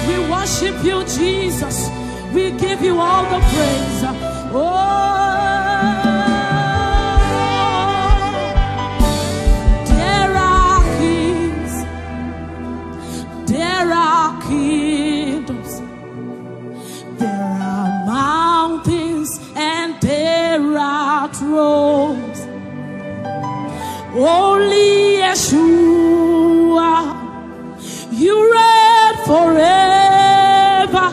We worship you, Jesus. We give you all the praise. There are kings, there are kingdoms, there are mountains, and there are thrones. Only Yeshua, you reign forever.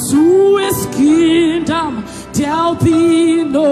To his kingdom there'll be no